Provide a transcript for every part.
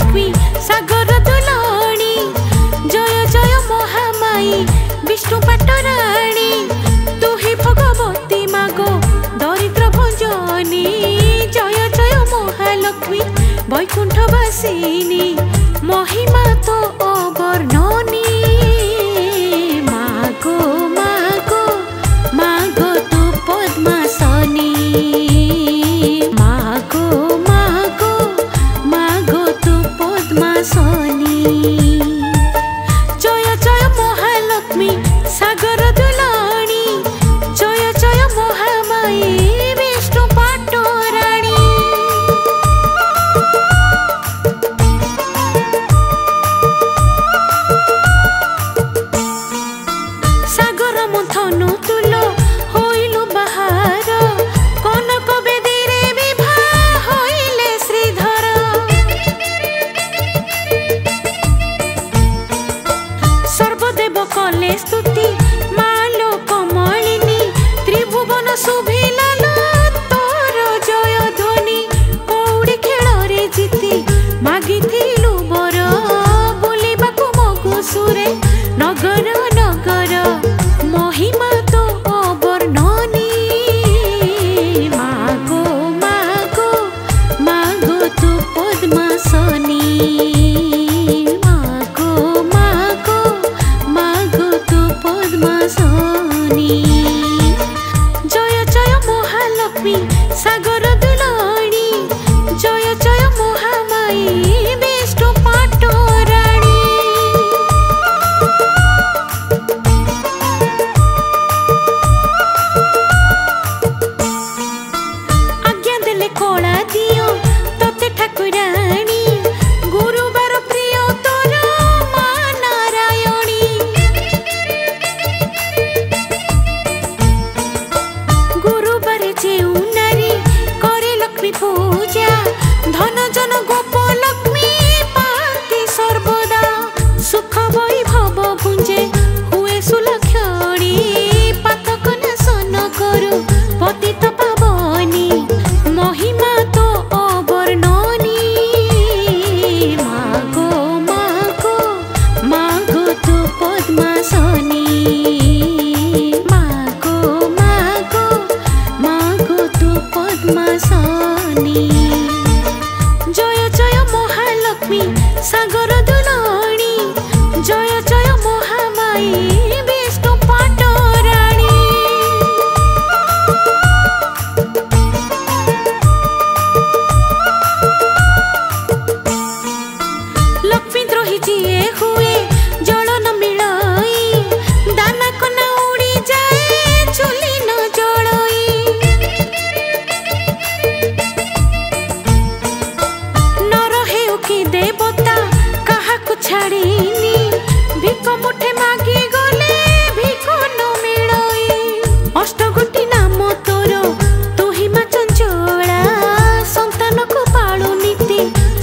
महालक्ष्मी सागर दुलाणी जय जय महामाई विष्णु पाटराणी तू ही भगवती मागो दरिद्र भंजनी जय जय महालक्ष्मी वैकुंठवासिनी महिमा तो अवर्णनी मागो मागो मागो तू पद्मासनी मागो मागो मागो तू पद्मासनी जय जय महालक्ष्मी सागर दुलाणी जय जय महामाई विष्णु पाटराणी सागर मंथन तुल होइलु बाहार कनक बेदी रे विभा होइले श्रीधर सर्वदेव कले स्तुति मालो कमलिनी त्रिभुवन शुभिलाल तोर जय ध्वनि कौड़ी खेल रे जीति मागिथिलु बर बुलिबाकु मगुसुरे नगर नगर महिमा तो अवर्णनी मागो मागो मागो तू पद्मासनी मागो मागो मागो तू पद्मासनी जय जय महालक्ष्मी सागर दुलाणी जय जय महामाई विष्णु पाटराणी आज्ञा देले कला दियो तते ठाकुराणी गुरुवार प्रिय तोर मा नारायणी गुरुवार जेउ नारी करे लक्ष्मी पूजा धन जन गोप लक्ष्मी पाती सर्वदा सुख वैभव भुंजे हुए सुलक्षणी पातक नाशन करु पतित पावनी महिमा तो अवर्णनी मागो मागो मागो तू पद्मासनी मागो मागो मागो तू पद्मासनी जय जय महालक्ष्मी सागर दुलाणी जय जय महामाई विष्णु पाटराणी लक्ष्मी द्रोही जिए हुए जल न मिलाई दाना कना उड़ी जाए चुली न जड़ई न रहे कि देवता काहाकु छाड़ीनी भिक मुठे मागी गले भिक न मिलई अष्टगुटी नाम तोर तू ही मा चंचला संतान को पालु नीति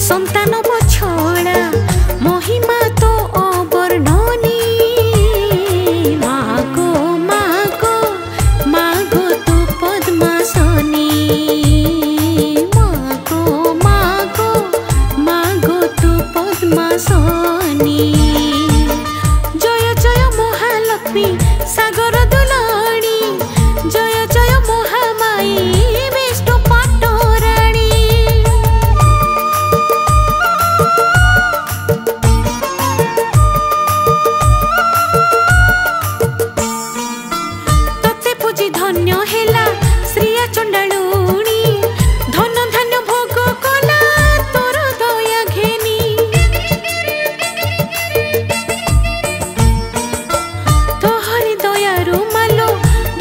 संतान बछड़ा महिमा तो अवर्णनी मागो मागो मागो तू पद्मासनी मागो मागो मागो तू पद्मासनी जय जय महालक्ष्मी सागर दुलाणी जय जय महामाई विष्णु पाटराणी तते पूजी धन्य हेला श्रिया चंडालुणी धन धान्य भोग कला तोर दया घेनी तोहरी दयारु मालो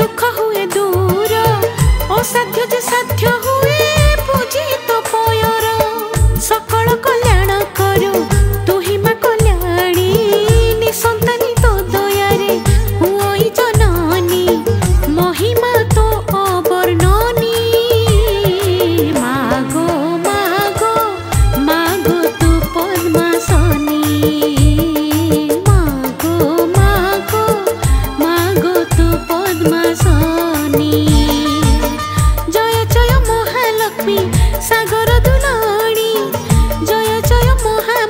दुख हुए दूर असाध्य जे साध्य हुए पूजी तो पयर सकल कल्याण करू तू ही मा कल्याणी निसंतानी तो दयारे हुई जननी महिमा तो अवर्णनी मागो मागो मागो तू पद्मासनी मागो मागो मागो तू पद्मासनी जय जय महालक्ष्मी सागर दुलाणी जय जय महा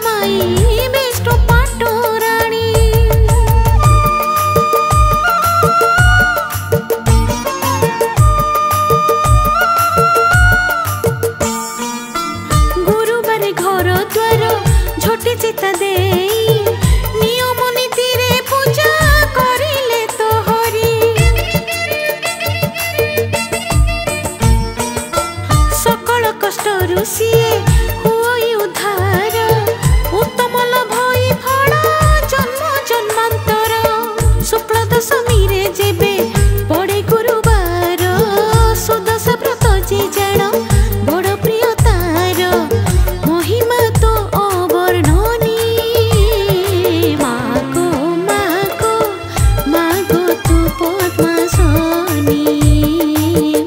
କରୁ ସିଏ ହୁଏ ଉଦ୍ଧାର ଉତ୍ତମ ଲଭଇ ଫଳ ଜନ୍ମ ଜନ୍ମାନ୍ତର ଶୁକ୍ଳ ଦଶମୀରେ ଯେବେ ପଡ଼େ ଗୁରୁବାର ସୁଦଶ ବ୍ରତ ଯେ ଜାଣ ବଡ଼ ପ୍ରିୟ ତାର ମହିମା ତ ଅବର୍ଣ୍ଣନୀ ମାଗୋ ମାଗୋ ମାଗୋ ତୁ ପଦ୍ମାସନୀ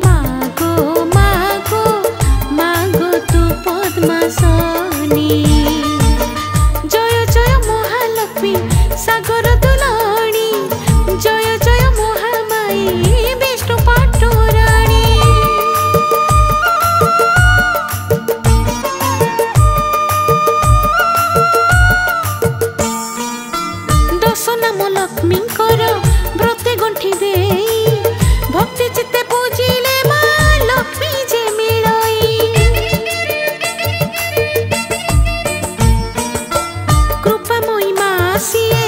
ମାଗୋ ମାଗୋ ମାଗୋ ତୁ ପଦ୍ମାସନୀ ଜୟ ଜୟ ମହାଲକ୍ଷ୍ମୀ ସାଗର ଦୁଲଣୀ ଜୟ ଜୟ ମହାମାଇ ବିଷ୍ଣୁ ପାଟରାଣୀ ଦଶ ନାମ ଲକ୍ଷ୍ମୀଙ୍କର ବ୍ରତେ ଗଣ୍ଠି ଦେଇ ଭକ୍ତି ଚିତ୍ତେ ପୂଜିଲେ ମା ଲକ୍ଷ୍ମୀ ଯେ ମିଳଇ କୃପାମୟୀ ମା ସିଏ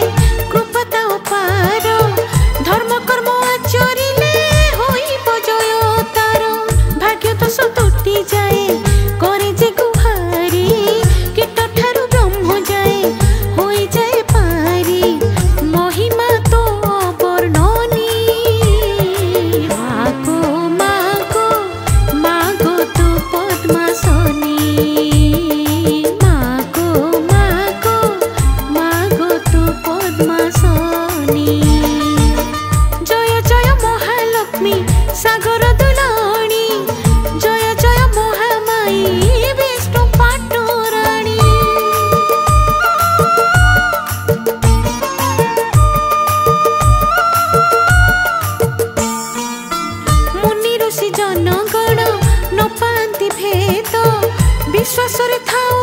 କୃପା ତା ଅପାର ଧର୍ମ କର୍ମ ଆଚରିଲେ ହୋଇବ ଜୟ ତାର ଭାଗ୍ୟ ଦୋଷ ତୁଟି ଯାଏ করে যে গুহারি কীଟ ଠାରୁ ବ୍ରହ୍ମ ଯାଏ ହୋଇଯାଏ ପାରି ମହିମା ତ ଅବର୍ଣ୍ଣନୀ ମାଗୋ ମାଗୋ ମାଗୋ ତୁ ପଦ୍ମାସନୀ ମାଗୋ ମାଗୋ ମାଗୋ ତୁ ପଦ୍ମାସନୀ জয় জয় মহালক্ষ্মী সাগর দুলণী জয় জয় মহামাই বিষ্ণু পাটরাণী মুনি ঋষি জনগণ ন পান্তি ভেদ বিশ্বাসরে থাও